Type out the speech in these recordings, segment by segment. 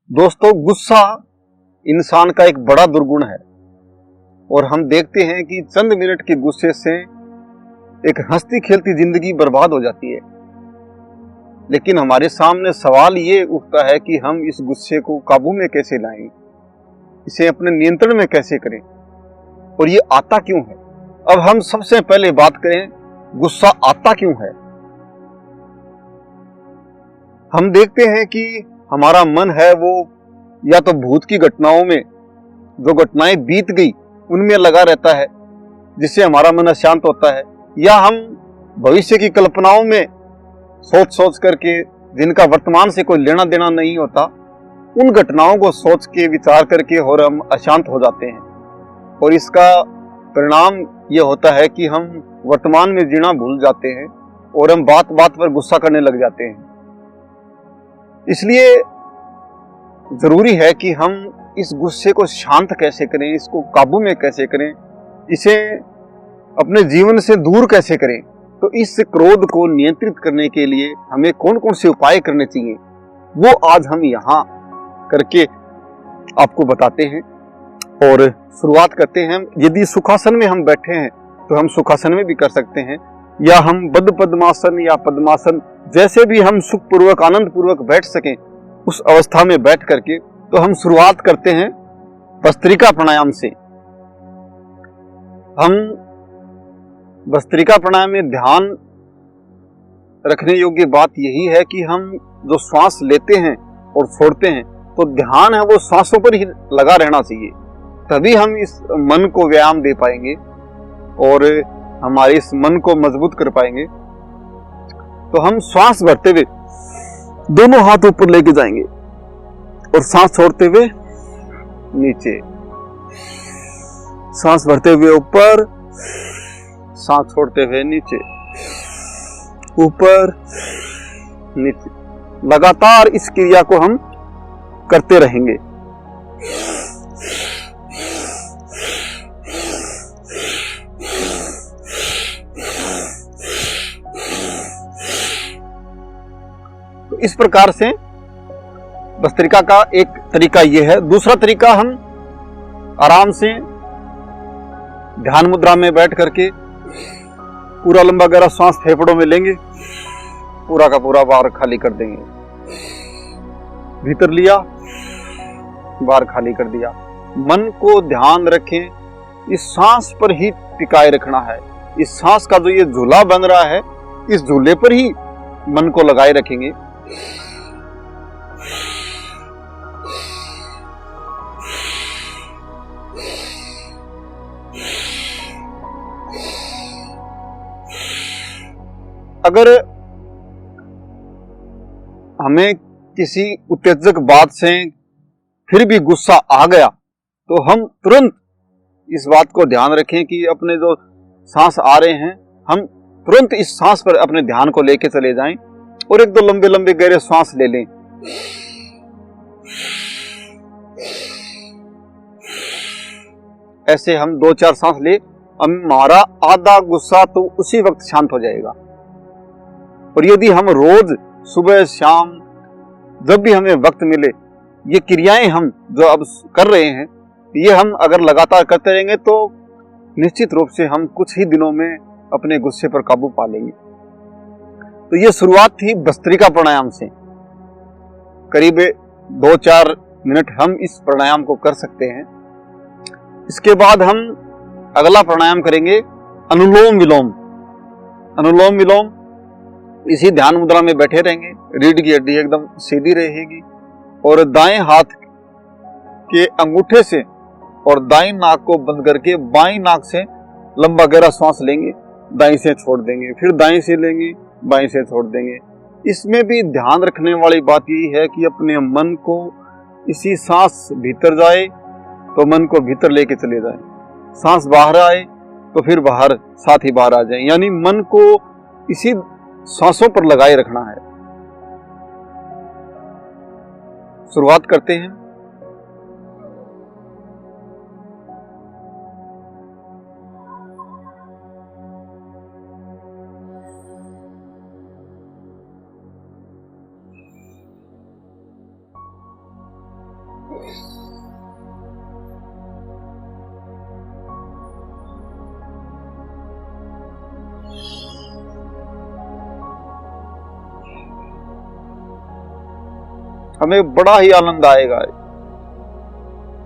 दोस्तों, गुस्सा इंसान का एक बड़ा दुर्गुण है और हम देखते हैं कि चंद मिनट के गुस्से से एक हंसती खेलती जिंदगी बर्बाद हो जाती है। लेकिन हमारे सामने सवाल ये उठता है कि हम इस गुस्से को काबू में कैसे लाएं, इसे अपने नियंत्रण में कैसे करें और ये आता क्यों है। अब हम सबसे पहले बात करें, गुस्सा आता क्यों है। हम देखते हैं कि हमारा मन है वो या तो भूत की घटनाओं में, जो घटनाएं बीत गई उनमें लगा रहता है जिससे हमारा मन अशांत होता है, या हम भविष्य की कल्पनाओं में सोच सोच करके, जिनका वर्तमान से कोई लेना देना नहीं होता, उन घटनाओं को सोच के विचार करके और हम अशांत हो जाते हैं। और इसका परिणाम ये होता है कि हम वर्तमान में जीना भूल जाते हैं और हम बात बात पर गुस्सा करने लग जाते हैं। इसलिए जरूरी है कि हम इस गुस्से को शांत कैसे करें, इसको काबू में कैसे करें, इसे अपने जीवन से दूर कैसे करें। तो इस क्रोध को नियंत्रित करने के लिए हमें कौन कौन से उपाय करने चाहिए, वो आज हम यहाँ करके आपको बताते हैं। और शुरुआत करते हैं। यदि सुखासन में हम बैठे हैं तो हम सुखासन में भी कर सकते हैं, या हम बद्ध पद्मासन या पद्मासन, जैसे भी हम सुख पूर्वक आनंद पूर्वक बैठ सकें उस अवस्था में बैठ करके तो हम शुरुआत करते हैं भस्त्रिका प्राणायाम से। हम भस्त्रिका प्राणायाम में ध्यान रखने योग्य बात यही है कि हम जो श्वास लेते हैं और छोड़ते हैं, तो ध्यान है वो श्वासों पर ही लगा रहना चाहिए। तभी हम इस मन को व्यायाम दे पाएंगे और हमारे इस मन को मजबूत कर पाएंगे। तो हम श्वास भरते हुए दोनों हाथ ऊपर लेके जाएंगे और सांस छोड़ते हुए नीचे, सांस भरते हुए ऊपर, सांस छोड़ते हुए नीचे, ऊपर नीचे। लगातार इस क्रिया को हम करते रहेंगे। तो इस प्रकार से भस्त्रिका का एक तरीका यह है। दूसरा तरीका, हम आराम से ध्यान मुद्रा में बैठ करके पूरा लंबा गहरा सांस फेफड़ों में लेंगे, पूरा का पूरा बाहर खाली कर देंगे। भीतर लिया, बाहर खाली कर दिया। मन को ध्यान रखें, इस सांस पर ही टिकाए रखना है। इस सांस का जो ये झूला बन रहा है, इस झूले पर ही मन को लगाए रखेंगे। अगर हमें किसी उत्तेजक बात से फिर भी गुस्सा आ गया तो हम तुरंत इस बात को ध्यान रखें कि अपने जो सांस आ रहे हैं, हम तुरंत इस सांस पर अपने ध्यान को लेके चले जाएं और एक दो लंबे लंबे गहरे सांस ले लें। ऐसे हम 2-4 सांस ले, हमारा आधा गुस्सा तो उसी वक्त शांत हो जाएगा। और यदि हम रोज सुबह शाम जब भी हमें वक्त मिले, ये क्रियाएं हम जो अब कर रहे हैं, ये हम अगर लगातार करते रहेंगे तो निश्चित रूप से हम कुछ ही दिनों में अपने गुस्से पर काबू पा लेंगे। तो ये शुरुआत थी भस्त्रिका प्राणायाम से। करीब 2-4 मिनट हम इस प्राणायाम को कर सकते हैं। इसके बाद हम अगला प्राणायाम करेंगे, अनुलोम विलोम। अनुलोम विलोम, इसी ध्यान मुद्रा में बैठे रहेंगे, रीढ़ की हड्डी एकदम सीधी रहेगी और दाएं हाथ के अंगूठे से और दाएं नाक को बंद करके बाएं नाक से लंबा गहरा सांस लेंगे, दाएं से छोड़ देंगे, फिर दाएं से लेंगे, बाएं से छोड़ देंगे। इसमें भी ध्यान रखने वाली बात यही है कि अपने मन को इसी सांस भीतर जाए तो मन को भीतर लेके चले जाए, सांस बाहर आए तो फिर बाहर साथ ही बाहर आ जाए, यानी मन को इसी सांसों पर लगाए रखना है। शुरुआत करते हैं। हमें बड़ा ही आनंद आएगा।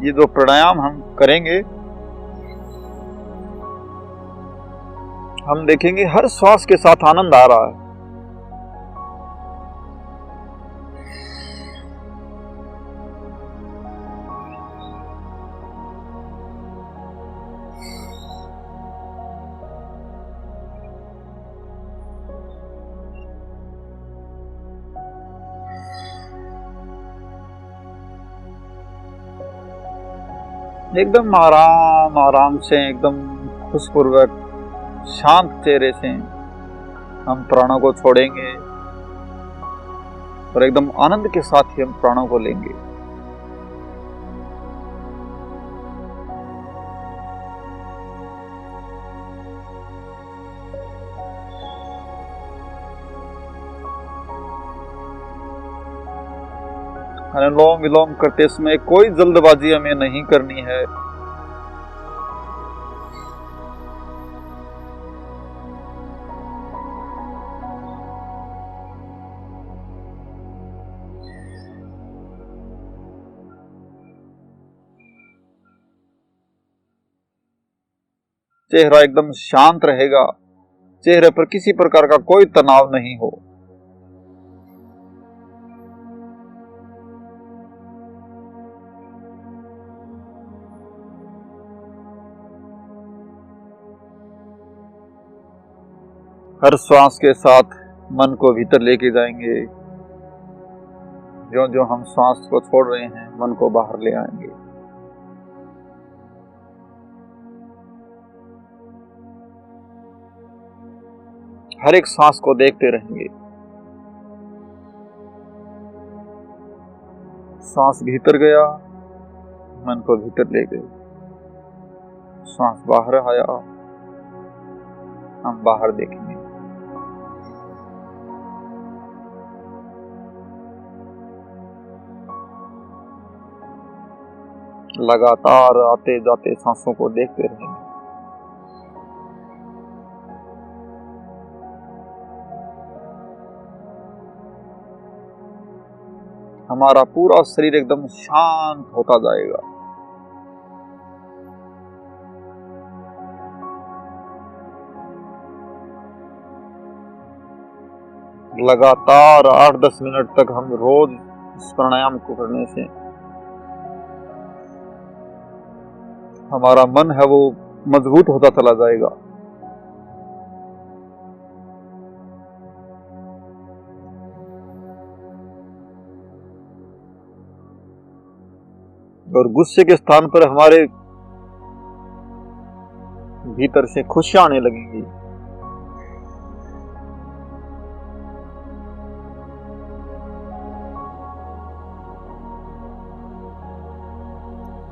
ये जो प्राणायाम हम करेंगे, हम देखेंगे हर श्वास के साथ आनंद आ रहा है। एकदम आराम आराम से, एकदम खुशपूर्वक शांत चेहरे से हम प्राणों को छोड़ेंगे और एकदम आनंद के साथ ही हम प्राणों को लेंगे। अनुलोम विलोम करते समय कोई जल्दबाजी हमें नहीं करनी है। चेहरा एकदम शांत रहेगा, चेहरे पर किसी प्रकार का कोई तनाव नहीं हो। हर श्वास के साथ मन को भीतर लेके जाएंगे। जो जो हम श्वास को छोड़ रहे हैं, मन को बाहर ले आएंगे। हर एक सांस को देखते रहेंगे। सांस भीतर गया, मन को भीतर ले गए। सांस बाहर आया, हम बाहर देखेंगे। लगातार आते जाते सांसों को देखते रहेंगे। हमारा पूरा शरीर एकदम शांत होता जाएगा। लगातार 8-10 मिनट तक हम रोज इस प्राणायाम को करने से हमारा मन है वो मजबूत होता चला जाएगा। और गुस्से के स्थान पर हमारे भीतर से खुशियां आने लगेंगी।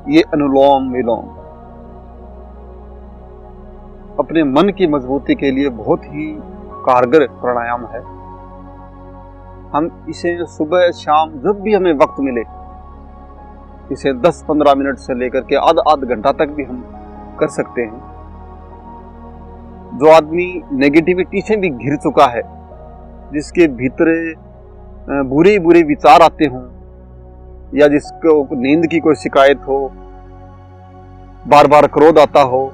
ये अनुलोम विलोम अपने मन की मजबूती के लिए बहुत ही कारगर प्राणायाम है। हम इसे सुबह शाम जब भी हमें वक्त मिले, इसे 10-15 मिनट से लेकर के आधा घंटा तक भी हम कर सकते हैं। जो आदमी नेगेटिविटी से भी घिर चुका है, जिसके भीतर बुरे बुरे विचार आते हों, या जिसको नींद की कोई शिकायत हो, बार बार क्रोध आता हो,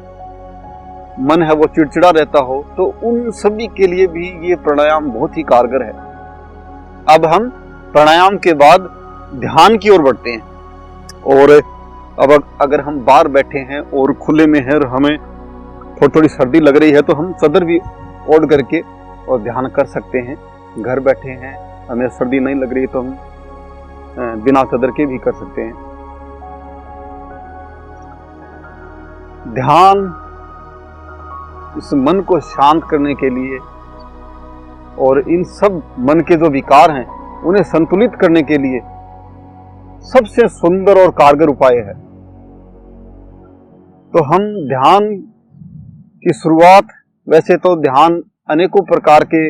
मन है वो चिड़चिड़ा रहता हो, तो उन सभी के लिए भी ये प्राणायाम बहुत ही कारगर है। अब हम प्राणायाम के बाद ध्यान की ओर बढ़ते हैं। और अब अगर हम बाहर बैठे हैं और खुले में है और हमें थोड़ी सर्दी लग रही है, तो हम चादर भी ओढ़ करके और ध्यान कर सकते हैं। घर बैठे हैं, हमें सर्दी नहीं लग रही, तो हम बिना चादर के भी कर सकते हैं। ध्यान इस मन को शांत करने के लिए और इन सब मन के जो विकार हैं उन्हें संतुलित करने के लिए सबसे सुंदर और कारगर उपाय है। तो हम ध्यान की शुरुआत, वैसे तो ध्यान अनेकों प्रकार के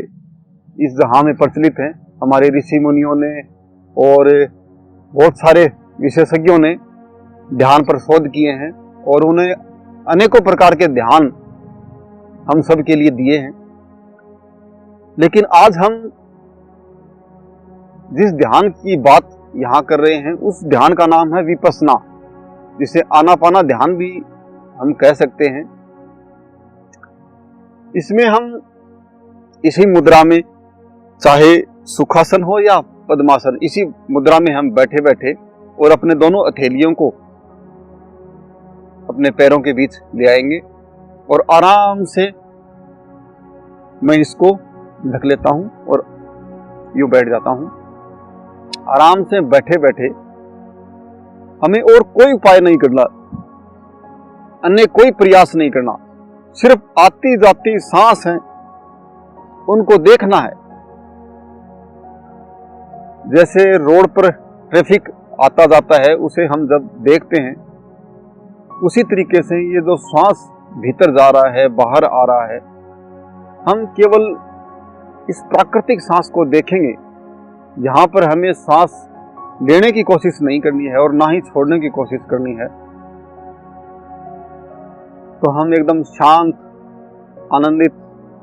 इस जहां में प्रचलित हैं। हमारे ऋषि मुनियों ने और बहुत सारे विशेषज्ञों ने ध्यान पर शोध किए हैं और उन्हें अनेकों प्रकार के ध्यान हम सब के लिए दिए हैं। लेकिन आज हम जिस ध्यान की बात यहाँ कर रहे हैं उस ध्यान का नाम है विपस्सना, जिसे आनापाना ध्यान भी हम कह सकते हैं। इसमें हम इसी मुद्रा में, चाहे सुखासन हो या पद्मासन, इसी मुद्रा में हम बैठे बैठे और अपने दोनों हथेलियों को अपने पैरों के बीच ले आएंगे और आराम से मैं इसको ढक लेता हूं और यूं बैठ जाता हूं। आराम से बैठे बैठे हमें और कोई उपाय नहीं करना, अन्य कोई प्रयास नहीं करना, सिर्फ आती जाती सांस है उनको देखना है। जैसे रोड पर ट्रैफिक आता जाता है उसे हम जब देखते हैं, उसी तरीके से ये जो श्वास भीतर जा रहा है बाहर आ रहा है, हम केवल इस प्राकृतिक सांस को देखेंगे। यहाँ पर हमें सांस लेने की कोशिश नहीं करनी है और ना ही छोड़ने की कोशिश करनी है। तो हम एकदम शांत आनंदित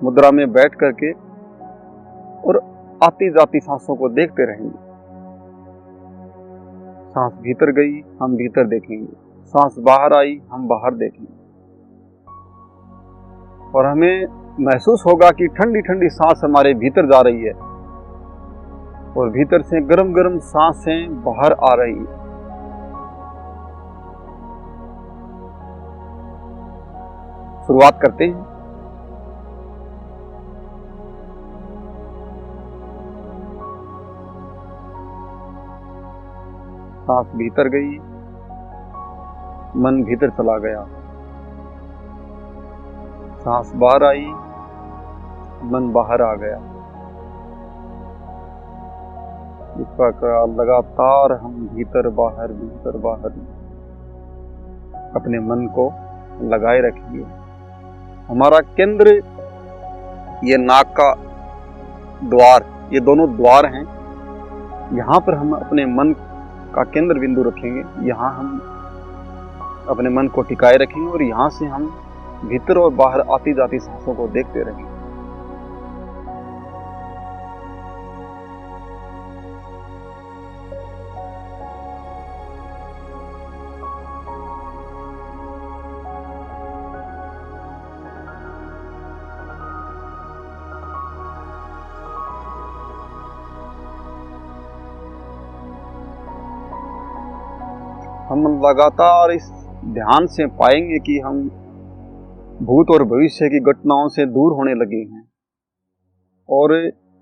मुद्रा में बैठ करके और आती जाती सांसों को देखते रहेंगे। सांस भीतर गई हम भीतर देखेंगे, सांस बाहर आई हम बाहर देखेंगे और हमें महसूस होगा कि ठंडी ठंडी सांस हमारे भीतर जा रही है और भीतर से गरम गरम सांसें बाहर आ रही है। शुरुआत करते हैं। सांस भीतर गई, मन भीतर चला गया। सांस बाहर आई, मन बाहर आ गया। इस प्रकार लगातार हम भीतर बाहर अपने मन को लगाए रखिए। हमारा केंद्र ये नाक का द्वार, ये दोनों द्वार हैं। यहाँ पर हम अपने मन का केंद्र बिंदु रखेंगे। यहाँ हम अपने मन को टिकाए रखेंगे और यहाँ से हम भीतर और बाहर आती जाती सांसों को देखते रहेंगे। हम लगातार इस ध्यान से पाएंगे कि हम भूत और भविष्य की घटनाओं से दूर होने लगे हैं और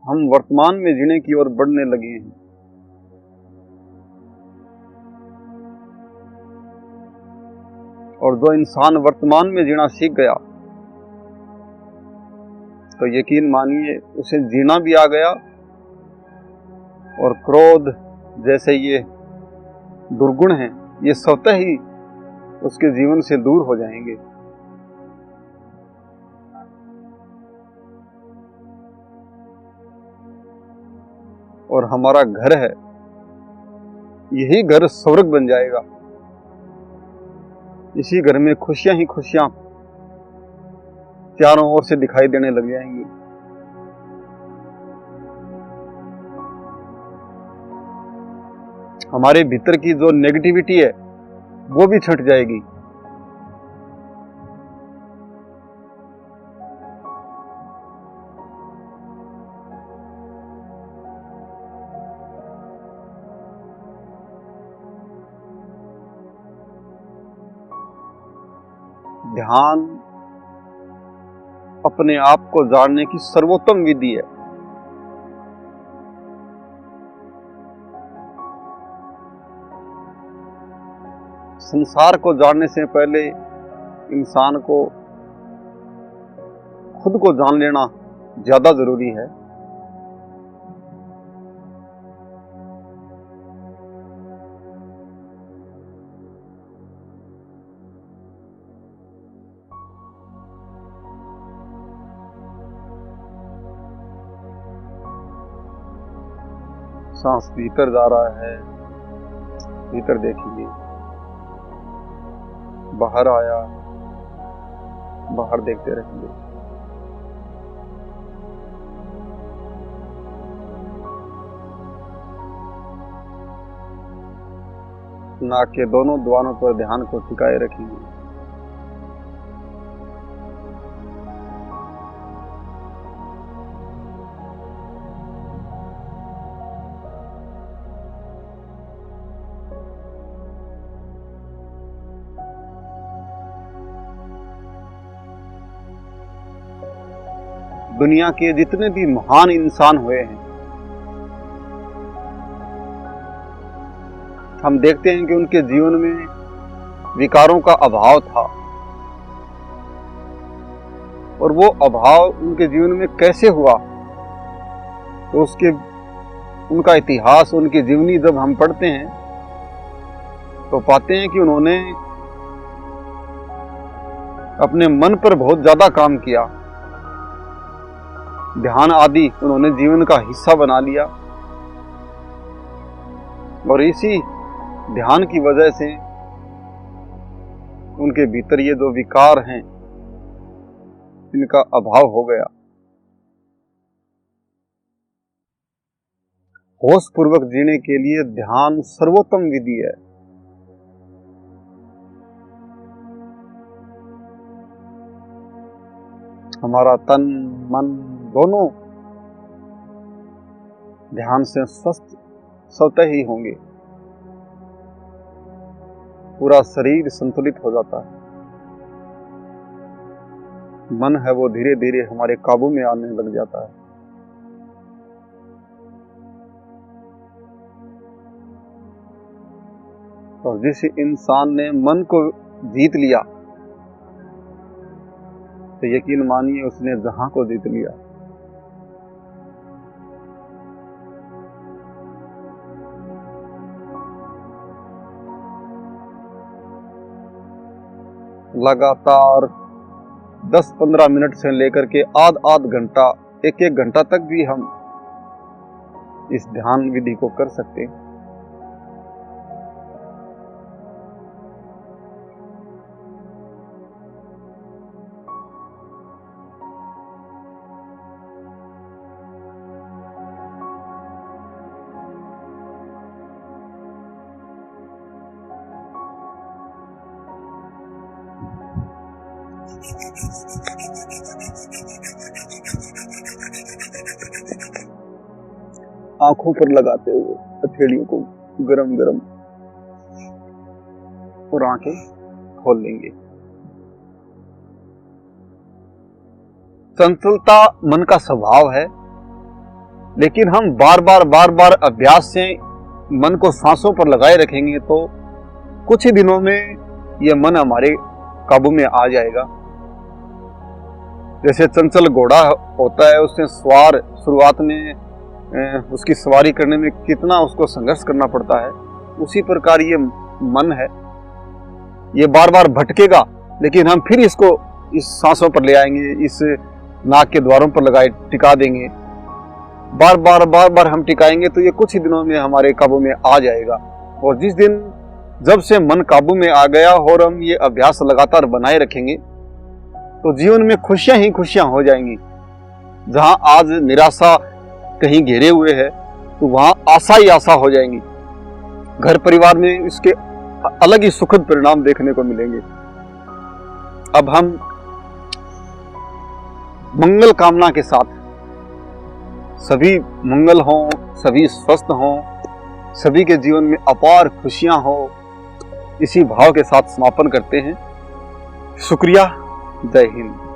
हम वर्तमान में जीने की ओर बढ़ने लगे हैं। और जो इंसान वर्तमान में जीना सीख गया तो यकीन मानिए उसे जीना भी आ गया और क्रोध जैसे ये दुर्गुण हैं ये स्वतः ही उसके जीवन से दूर हो जाएंगे। और हमारा घर है, यही घर स्वर्ग बन जाएगा। इसी घर में खुशियां ही खुशियां चारों ओर से दिखाई देने लग जाएंगी। हमारे भीतर की जो नेगेटिविटी है वो भी छट जाएगी। ध्यान अपने आप को जानने की सर्वोत्तम विधि है। संसार को जानने से पहले इंसान को खुद को जान लेना ज्यादा जरूरी है। सांस भीतर जा रहा है, भीतर देखेंगे, बाहर आया, बाहर देखते रहेंगे। नाक के दोनों द्वारों पर ध्यान को टिकाए रखेंगे। दुनिया के जितने भी महान इंसान हुए हैं, हम देखते हैं कि उनके जीवन में विकारों का अभाव था, और वो अभाव उनके जीवन में कैसे हुआ, तो उनका इतिहास, उनकी जीवनी जब हम पढ़ते हैं तो पाते हैं कि उन्होंने अपने मन पर बहुत ज्यादा काम किया। ध्यान आदि उन्होंने जीवन का हिस्सा बना लिया, और इसी ध्यान की वजह से उनके भीतर ये जो विकार हैं, इनका अभाव हो गया। होश पूर्वक जीने के लिए ध्यान सर्वोत्तम विधि है। हमारा तन मन दोनों ध्यान से स्वस्थ स्वतः ही होंगे, पूरा शरीर संतुलित हो जाता है। मन है वो धीरे धीरे हमारे काबू में आने लग जाता है। और जिस इंसान ने मन को जीत लिया, तो यकीन मानिए उसने जहां को जीत लिया। लगातार 10-15 मिनट से लेकर के आध घंटा, एक घंटा तक भी हम इस ध्यान विधि को कर सकते हैं। आंखों पर लगाते हुए हथेलियों को गरम गरम, और आंखें खोल लेंगे। चंचलता मन का स्वभाव है, लेकिन हम बार बार अभ्यास से मन को सांसों पर लगाए रखेंगे तो कुछ ही दिनों में यह मन हमारे काबू में आ जाएगा। जैसे चंचल घोड़ा होता है, उसने सवार शुरुआत में उसकी सवारी करने में कितना उसको संघर्ष करना पड़ता है, उसी प्रकार ये मन है। ये बार बार भटकेगा, लेकिन हम फिर इसको इस सांसों पर ले आएंगे, इस नाक के द्वारों पर लगाए टिका देंगे। बार बार हम टिकाएंगे तो ये कुछ ही दिनों में हमारे काबू में आ जाएगा। और जिस दिन जब से मन काबू में आ गया और हम ये अभ्यास लगातार बनाए रखेंगे, तो जीवन में खुशियां ही खुशियां हो जाएंगी। जहां आज निराशा कहीं घेरे हुए है, तो वहां आशा ही आशा हो जाएंगी। घर परिवार में इसके अलग ही सुखद परिणाम देखने को मिलेंगे। अब हम मंगल कामना के साथ, सभी मंगल हों, सभी स्वस्थ हों, सभी के जीवन में अपार खुशियां हो, इसी भाव के साथ समापन करते हैं। शुक्रिया। जय हिंद।